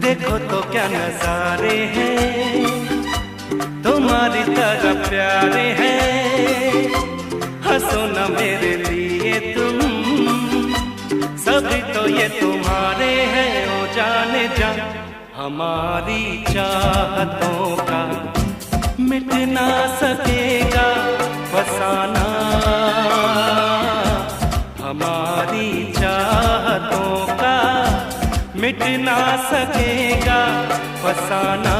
देखो तो क्या नजारे हैं, तुम्हारी तरह प्यारे हैं। हंसो ना मेरे लिए तुम, सभी तो ये तुम्हारे हैं। ओ जाने जा, हमारी चाहतों का मिट ना सकेगा फसाना। हमारी चाहतों का मिट ना सकेगा फसाना।